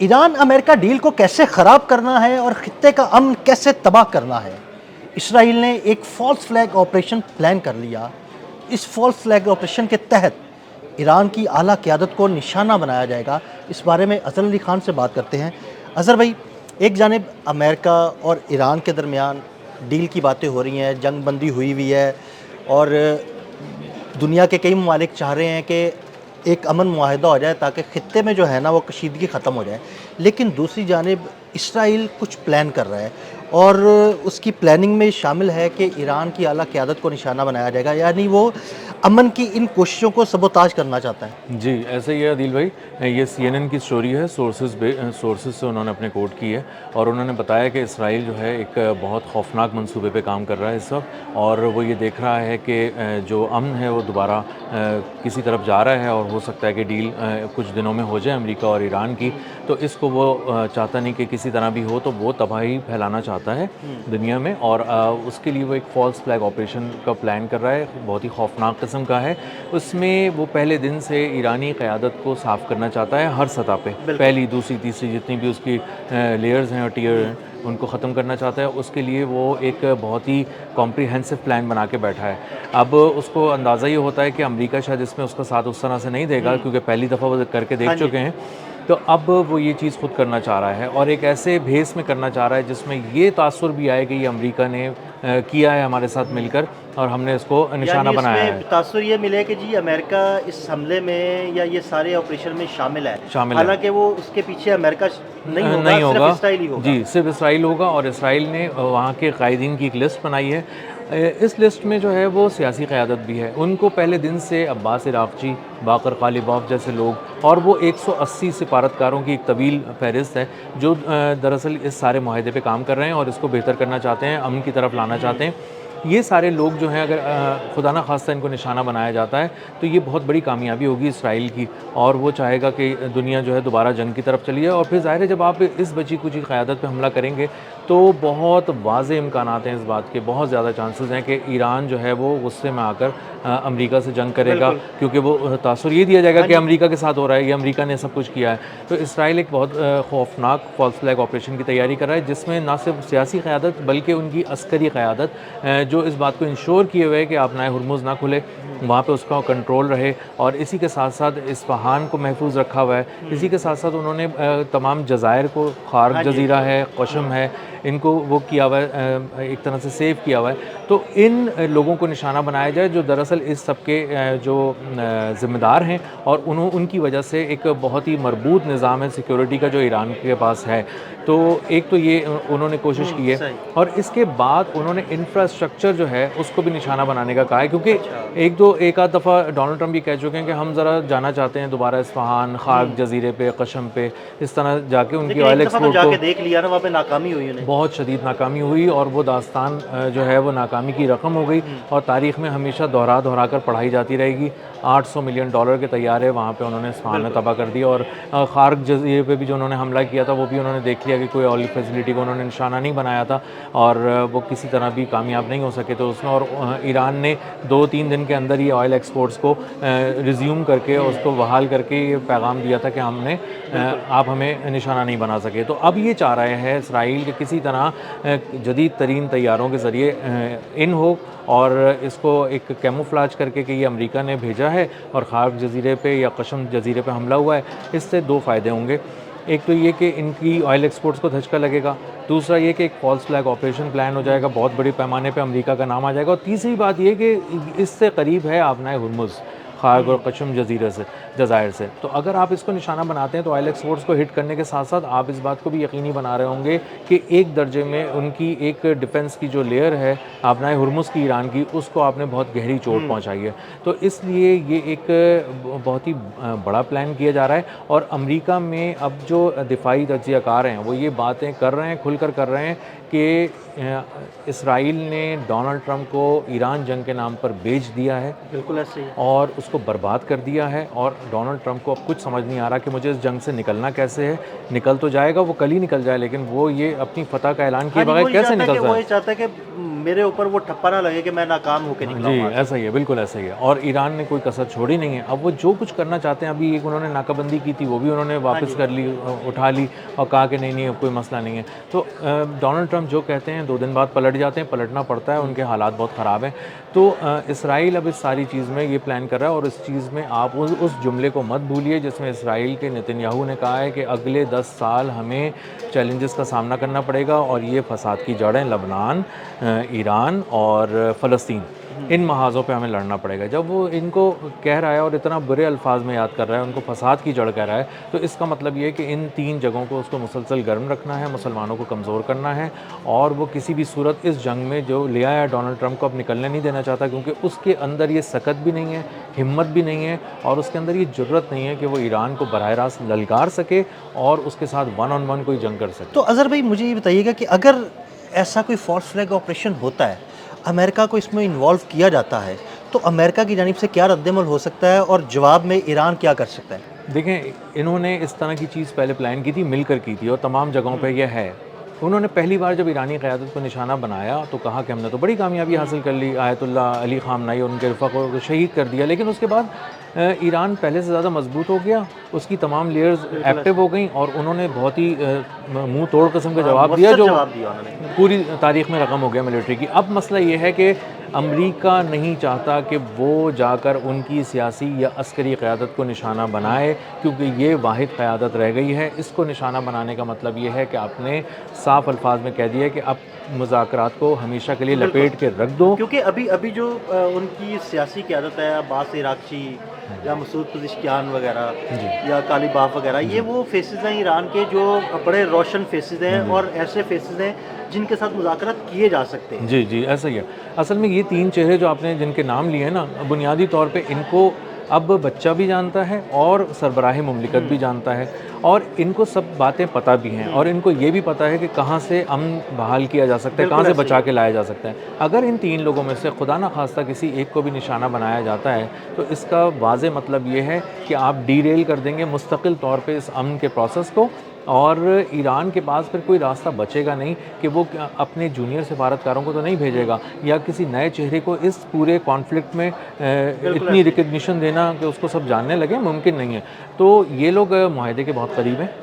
ایران امریکہ deal کو کیسے خراب کرنا ہے اور خطے کا امن کیسے تباہ کرنا ہے۔ اسرائیل نے ایک فالس فلیگ آپریشن پلان کر لیا۔ اس فالس فلیگ آپریشن کے تحت ایران کی اعلیٰ قیادت کو نشانہ بنایا جائے گا۔ اس بارے میں اظہر علی خان سے بات کرتے ہیں۔ اظہر بھائی، ایک جانب امریکہ اور ایران کے درمیان ڈیل کی باتیں ہو رہی ہیں، جنگ بندی ہوئی ہے اور دنیا کے کئی ممالک چاہ رہے ہیں کہ ایک امن معاہدہ ہو جائے تاکہ خطے میں جو ہے نا وہ کشیدگی ختم ہو جائے، لیکن دوسری جانب اسرائیل کچھ پلان کر رہا ہے اور اس کی پلاننگ میں شامل ہے کہ ایران کی اعلیٰ قیادت کو نشانہ بنایا جائے گا، یعنی وہ امن کی ان کوششوں کو سبوتاژ کرنا چاہتا ہے۔ جی ایسا ہی ہے عدیل بھائی، یہ CNN کی سٹوری ہے، سورسز سے انہوں نے اپنے کوٹ کی ہے اور انہوں نے بتایا کہ اسرائیل جو ہے ایک بہت خوفناک منصوبے پہ کام کر رہا ہے اس وقت، اور وہ یہ دیکھ رہا ہے کہ جو امن ہے وہ دوبارہ کسی طرف جا رہا ہے اور ہو سکتا ہے کہ ڈیل کچھ دنوں میں ہو جائے امریکہ اور ایران کی، تو اس کو وہ چاہتا نہیں کہ کسی طرح بھی ہو، تو وہ تباہی پھیلانا چاہتا ہے دنیا میں، اور اس کے لیے وہ ایک فالس فلیگ آپریشن کا پلان کر رہا ہے، بہت ہی خوفناک قسم کا ہے۔ اس میں وہ پہلے دن سے ایرانی قیادت کو صاف کرنا چاہتا ہے ہر سطح پہ، پہلی دوسری تیسری جتنی بھی اس کی لیئرز ہیں اور ٹیئر ہیں ان کو ختم کرنا چاہتا ہے۔ اس کے لیے وہ ایک بہت ہی کمپریہنسو پلان بنا کے بیٹھا ہے۔ اب اس کو اندازہ یہ ہوتا ہے کہ امریکہ شاید اس میں اس کا ساتھ اس طرح سے نہیں دے گا، کیونکہ پہلی دفعہ وہ کر کے دیکھ چکے ہیں، تو اب وہ یہ چیز خود کرنا چاہ رہا ہے اور ایک ایسے بھیس میں کرنا چاہ رہا ہے جس میں یہ تاثر بھی آئے کہ یہ امریکہ نے کیا ہے ہمارے ساتھ مل کر اور ہم نے اس کو نشانہ بنایا ہے۔ اس میں تاثر یہ ملے کہ جی امریکہ اس حملے میں یا یہ سارے آپریشن میں شامل ہے، حالانکہ وہ اس کے پیچھے امریکہ نہیں ہوگا، صرف اسرائیل ہی ہوگا۔ جی صرف اسرائیل ہوگا، اور اسرائیل نے وہاں کے قائدین کی ایک لسٹ بنائی ہے۔ اس لسٹ میں جو ہے وہ سیاسی قیادت بھی ہے، ان کو پہلے دن سے عباس عراقچی، باقر غالباف جیسے لوگ اور وہ 180 سفارتکاروں کی ایک طویل فہرست ہے جو دراصل اس سارے معاہدے پہ کام کر رہے ہیں اور اس کو بہتر کرنا چاہتے ہیں، امن کی طرف لانا چاہتے ہیں۔ یہ سارے لوگ جو ہیں، اگر خدا نہ خواستہ ان کو نشانہ بنایا جاتا ہے تو یہ بہت بڑی کامیابی ہوگی اسرائیل کی، اور وہ چاہے گا کہ دنیا جو ہے دوبارہ جنگ کی طرف چلی جائے، اور پھر ظاہر ہے جب آپ اس بچی کچی قیادت پہ حملہ کریں گے تو بہت واضح امکانات ہیں اس بات کے، بہت زیادہ چانسز ہیں کہ ایران جو ہے وہ غصے میں آ کر امریکہ سے جنگ کرے گا، کیونکہ وہ تاثر یہ دیا جائے گا کہ امریکہ کے ساتھ ہو رہا ہے، یہ امریکہ نے سب کچھ کیا ہے۔ تو اسرائیل ایک بہت خوفناک فالس فلیگ آپریشن کی تیاری کر رہا ہے، جس میں نہ صرف سیاسی قیادت بلکہ ان کی عسکری قیادت جو اس بات کو انشور کیے ہوئے کہ آپ نائے ہرمز نہ کھلے، وہاں پہ اس کا کنٹرول رہے، اور اسی کے ساتھ ساتھ اصفہان کو محفوظ رکھا ہوا ہے۔ اسی کے ساتھ ساتھ انہوں نے تمام جزائر کو، خارق جزیرہ ہے، قشم ہے، ان کو وہ کیا ہوا ہے، ایک طرح سے سیو کیا ہوا ہے۔ تو ان لوگوں کو نشانہ بنایا جائے جو دراصل اس سب کے جو ذمہ دار ہیں، اور ان کی وجہ سے ایک بہت ہی مربوط نظام ہے سیکیورٹی کا جو ایران کے پاس ہے۔ تو ایک تو یہ انہوں نے کوشش کی ہے، اور اس کے بعد انہوں نے انفراسٹرکچر جو ہے اس کو بھی نشانہ بنانے کا کہا ہے، کیونکہ ایک آدھ دفعہ ڈونلڈ ٹرمپ یہ کہہ چکے ہیں کہ ہم ذرا جانا چاہتے ہیں دوبارہ اصفہان، خارق جزیرے پہ، قشم پہ، اس طرح جا کے ان کی آئل ایکسپورٹ کو دیکھ لیا نا، وہاں پہ ناکامی ہوئی انہیں، بہت شدید ناکامی ہوئی، اور وہ داستان جو ہے وہ ناکامی کی رقم ہو گئی، اور تاریخ میں ہمیشہ دہرا کر پڑھائی جاتی رہے گی۔ $800 ملین کے طیارے وہاں پہ انہوں نے اصفہان میں تباہ کر دیا، اور خارق جزیرے پہ بھی جو انہوں نے حملہ کیا تھا وہ بھی انہوں نے دیکھ لیا کہ کوئی آئل فیسلٹی کو انہوں نے نشانہ نہیں بنایا تھا، اور وہ کسی طرح بھی کامیاب نہیں ہو سکے تو اس میں، اور ایران نے 2-3 دن کے اندر یہ آئل ایکسپورٹس کو ریزیوم کر کے اس کو بحال کر کے یہ پیغام دیا تھا کہ آپ ہمیں نشانہ نہیں بنا سکے۔ تو اب یہ چاہ رہے ہیں اسرائیل کہ کسی طرح جدید ترین طیاروں کے ذریعے ان ہو، اور اس کو ایک کیموفلاج کر کے کہ یہ امریکہ نے بھیجا ہے اور خارق جزیرے پہ یا قشم جزیرے پہ حملہ ہوا ہے۔ اس سے 2 فائدے ہوں گے، ایک تو یہ کہ ان کی آئل ایکسپورٹس کو دھچکا لگے گا، دوسرا یہ کہ ایک فالس فلیگ آپریشن پلان ہو جائے گا، بہت بڑے پیمانے پہ امریکہ کا نام آ جائے گا، اور تیسری بات یہ کہ اس سے قریب ہے آبنائے ہرمز، خارق اور قشم جزائر سے، تو اگر آپ اس کو نشانہ بناتے ہیں تو آئل ایکسپورٹس کو ہٹ کرنے کے ساتھ ساتھ آپ اس بات کو بھی یقینی بنا رہے ہوں گے کہ ایک درجے میں ان کی ایک ڈیفنس کی جو لیئر ہے آبنائے ہرمز کی، ایران کی، اس کو آپ نے بہت گہری چوٹ پہنچائی ہے۔ تو اس لیے یہ ایک بہت ہی بڑا پلان کیا جا رہا ہے، اور امریکہ میں اب جو دفاعی تجزیہ کار ہیں وہ یہ باتیں کر رہے ہیں، کھل کر کر رہے ہیں کہ اسرائیل نے ڈونلڈ ٹرمپ کو ایران جنگ کے نام پر بیچ دیا ہے، بالکل ایسے ہی، اور اس کو برباد کر دیا ہے، اور ڈونلڈ ٹرمپ کو اب کچھ سمجھ نہیں آ رہا کہ مجھے اس جنگ سے نکلنا کیسے ہے۔ نکل تو جائے گا، وہ کل ہی نکل جائے، لیکن وہ یہ اپنی فتح کا اعلان کیے بغیر کیسے نکل وہ جائے؟ یہ چاہتا ہے کہ میرے اوپر وہ ٹھپا نہ لگے کہ میں ناکام ہو کے نکلا جی ہوں. ایسا ہی ہے، بالکل ایسا ہی ہے. اور ایران نے کوئی کسر چھوڑی نہیں ہے. اب وہ جو کچھ کرنا چاہتے ہیں، ابھی ایک انہوں نے ناکہ بندی کی تھی، وہ بھی انہوں نے واپس کر لی، اٹھا لی اور کہا کہ نہیں نہیں اب کوئی مسئلہ نہیں ہے. تو ڈونلڈ ٹرمپ جو کہتے ہیں 2 دن بعد پلٹ جاتے ہیں، پلٹنا پڑتا ہے، ان کے حالات بہت خراب ہیں. تو اسرائیل اب اس ساری چیز میں یہ پلان کر رہا ہے، اور اس چیز میں آپ اس جملے کو مت بھولیے جس میں اسرائیل کے نتن یاہو نے کہا ہے کہ اگلے 10 سال ہمیں چیلنجز کا سامنا کرنا پڑے گا، اور یہ فساد کی جڑیں لبنان، ایران اور فلسطین، ان محاذوں پہ ہمیں لڑنا پڑے گا. جب وہ ان کو کہہ رہا ہے اور اتنا برے الفاظ میں یاد کر رہا ہے، ان کو فساد کی جڑ کہہ رہا ہے، تو اس کا مطلب یہ ہے کہ ان 3 جگہوں کو اس کو مسلسل گرم رکھنا ہے، مسلمانوں کو کمزور کرنا ہے، اور وہ کسی بھی صورت اس جنگ میں جو لے آیا ڈونلڈ ٹرمپ کو اب نکلنے نہیں دینا چاہتا، کیونکہ اس کے اندر یہ سکت بھی نہیں ہے، ہمت بھی نہیں ہے، اور اس کے اندر یہ جرت نہیں ہے کہ وہ ایران کو براہ راست للکار سکے اور اس کے ساتھ 1 on 1 کوئی جنگ کر سکے. تو اظہر بھائی مجھے یہ بتائیے گا کہ اگر ایسا کوئی فالس فلیگ آپریشن ہوتا ہے، امریکہ کو اس میں انوالو کیا جاتا ہے، تو امریکہ کی جانب سے کیا رد عمل ہو سکتا ہے اور جواب میں ایران کیا کر سکتا ہے؟ دیکھیں، انہوں نے اس طرح کی چیز پہلے پلان کی تھی، مل کر کی تھی، اور تمام جگہوں پہ یہ ہے. انہوں نے پہلی بار جب ایرانی قیادت کو نشانہ بنایا تو کہا کہ ہم نے تو بڑی کامیابی حاصل کر لی، آیت اللہ علی خامنائی اور ان کے رفقا کو شہید کر دیا. لیکن اس کے بعد ایران پہلے سے زیادہ مضبوط ہو گیا، اس کی تمام لیئرز ایکٹیو ہو گئیں، اور انہوں نے بہت ہی منہ توڑ قسم کا جواب دیا، جو پوری تاریخ میں رقم ہو گیا ملٹری کی. اب مسئلہ یہ ہے کہ امریکہ نہیں چاہتا کہ وہ جا کر ان کی سیاسی یا عسکری قیادت کو نشانہ بنائے، کیونکہ یہ واحد قیادت رہ گئی ہے. اس کو نشانہ بنانے کا مطلب یہ ہے کہ آپ نے صاف الفاظ میں کہہ دیا کہ اب مذاکرات کو ہمیشہ کے لیے لپیٹ کے رکھ دو. کیونکہ ابھی جو ان کی سیاسی قیادت ہے، عباس عراقچی یا مسعود پزشکیان وغیرہ یا قالیباف وغیرہ، یہ وہ فیسز ہیں ایران کے جو بڑے روشن فیسز ہیں اور ایسے فیسز ہیں جن کے ساتھ مذاکرات کیے جا سکتے ہیں. جی ایسا ہی ہے. اصل میں یہ 3 چہرے جو آپ نے جن کے نام لیے ہیں نا، بنیادی طور پہ ان کو اب بچہ بھی جانتا ہے اور سربراہ مملکت بھی جانتا ہے، اور ان کو سب باتیں پتہ بھی ہیں، اور ان کو یہ بھی پتہ ہے کہ کہاں سے امن بحال کیا جا سکتا ہے، کہاں سے بچا کے لایا جا سکتا ہے. اگر ان 3 لوگوں میں سے خدا نہ خواستہ کسی ایک کو بھی نشانہ بنایا جاتا ہے، تو اس کا واضح مطلب یہ ہے کہ آپ ڈی ریل کر دیں گے مستقل طور پہ اس امن کے پروسیس کو، اور ایران کے پاس پھر کوئی راستہ بچے گا نہیں کہ وہ اپنے جونیئر سفارتکاروں کو تو نہیں بھیجے گا، یا کسی نئے چہرے کو اس پورے کانفلکٹ میں اتنی ریکگنیشن دینا کہ اس کو سب جاننے لگے، ممکن نہیں ہے. تو یہ لوگ معاہدے کے بہت قریب ہیں،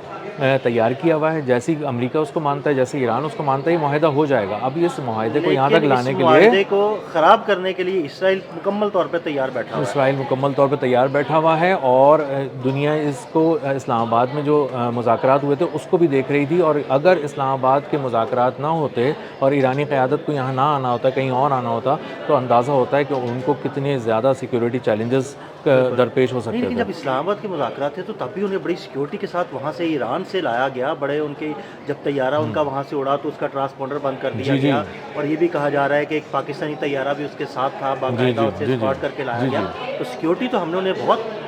تیار کیا ہوا ہے. جیسی امریکہ اس کو مانتا ہے، جیسے ایران اس کو مانتا ہے، یہ معاہدہ ہو جائے گا. اب اس معاہدے کو یہاں تک لانے کے لیے، معاہدے کو خراب کرنے کے لیے اسرائیل مکمل طور پہ تیار بیٹھا ہوا ہے. اسرائیل مکمل طور پہ تیار بیٹھا ہوا ہے، اور دنیا اس کو اسلام آباد میں جو مذاکرات ہوئے تھے اس کو بھی دیکھ رہی تھی. اور اگر اسلام آباد کے مذاکرات نہ ہوتے اور ایرانی قیادت کو یہاں نہ آنا ہوتا، کہیں اور آنا ہوتا، تو اندازہ ہوتا ہے کہ ان کو کتنے زیادہ سیکیورٹی چیلنجز درپیش ہو سکتے تھے. لیکن جب اسلام آباد کے مذاکرات تھے تو تب بھی انہیں بڑی سیکیورٹی کے ساتھ وہاں سے ایران سے لایا گیا. بڑے ان کے جب طیارہ ان کا وہاں سے اڑا تو اس کا ٹرانسپونڈر بند کر دیا گیا، اور یہ بھی کہا جا رہا ہے کہ ایک پاکستانی طیارہ بھی اس کے ساتھ تھا، باقاعدہ اسے اسکارٹ کر کے لایا گیا. تو سیکیورٹی تو ہم نے انہیں بہت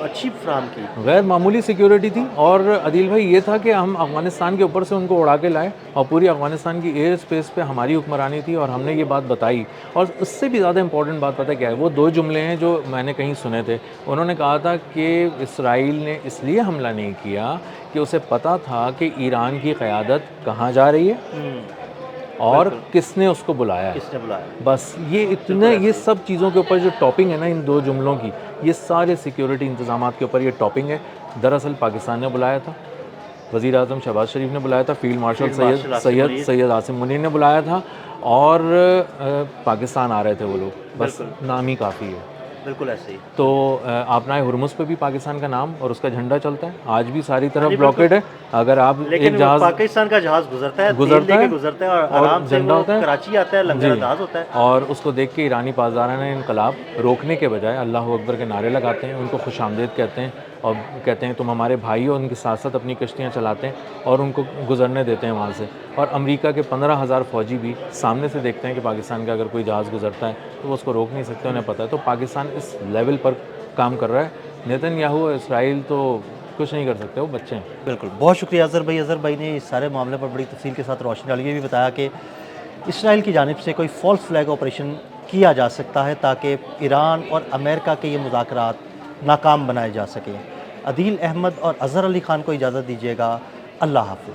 اچھی فراہم کی، غیر معمولی سیکیورٹی تھی. اور عدیل بھائی یہ تھا کہ ہم افغانستان کے اوپر سے ان کو اڑا کے لائے، اور پوری افغانستان کی ایئر اسپیس پہ ہماری حکمرانی تھی، اور ہم نے یہ بات بتائی. اور اس سے بھی زیادہ امپورٹنٹ بات پتہ کیا ہے؟ وہ 2 جملے ہیں جو میں نے کہیں سنے تھے. انہوں نے کہا تھا کہ اسرائیل نے اس لیے حملہ نہیں کیا کہ اسے پتہ تھا کہ ایران کی قیادت کہاں جا رہی ہے اور کس نے اس کو بلایا ہے. بس یہ اتنا، یہ سب چیزوں کے اوپر جو ٹاپنگ ہے نا ان 2 جملوں کی، یہ سارے سیکیورٹی انتظامات کے اوپر یہ ٹاپنگ ہے. دراصل پاکستان نے بلایا تھا، وزیر اعظم شہباز شریف نے بلایا تھا، فیلڈ مارشل سید عاصم منیر نے بلایا تھا، اور پاکستان آ رہے تھے وہ لوگ. بس نام ہی کافی ہے. بالکل ایسے ہی. تو آبنائے ہرمز پہ بھی پاکستان کا نام اور اس کا جھنڈا چلتا ہے، آج بھی ساری طرف بلاکیڈ ہے. اگر آپ ایک جہاز، پاکستان کا جہاز گزرتا ہے اور آرام سے وہ کراچی آتا ہے، لنگر انداز ہوتا ہے، اور اس کو دیکھ کے ایرانی پاسداران انقلاب روکنے کے بجائے اللہ اکبر کے نعرے لگاتے ہیں، ان کو خوش آمدید کہتے ہیں، اور کہتے ہیں تم ہمارے بھائی ہو. ان کے ساتھ ساتھ اپنی کشتیاں چلاتے ہیں اور ان کو گزرنے دیتے ہیں وہاں سے. اور امریکہ کے 15,000 فوجی بھی سامنے سے دیکھتے ہیں کہ پاکستان کا اگر کوئی جہاز گزرتا ہے تو وہ اس کو روک نہیں سکتے، انہیں پتہ ہے. تو پاکستان اس لیول پر کام کر رہا ہے. نیتن یاہو اور اسرائیل تو کچھ نہیں کر سکتے، وہ بچے ہیں. بالکل. بہت شکریہ اظہر بھائی. اظہر بھائی نے اس سارے معاملے پر بڑی تفصیل کے ساتھ روشنی ڈالی. یہ بھی بتایا کہ اسرائیل کی جانب سے کوئی فالس فلیگ آپریشن کیا جا سکتا ہے تاکہ ایران اور امریکہ کے یہ مذاکرات ناکام بنائے جا سکیں. عدیل احمد اور اظہر علی خان کو اجازت دیجیے گا. اللہ حافظ.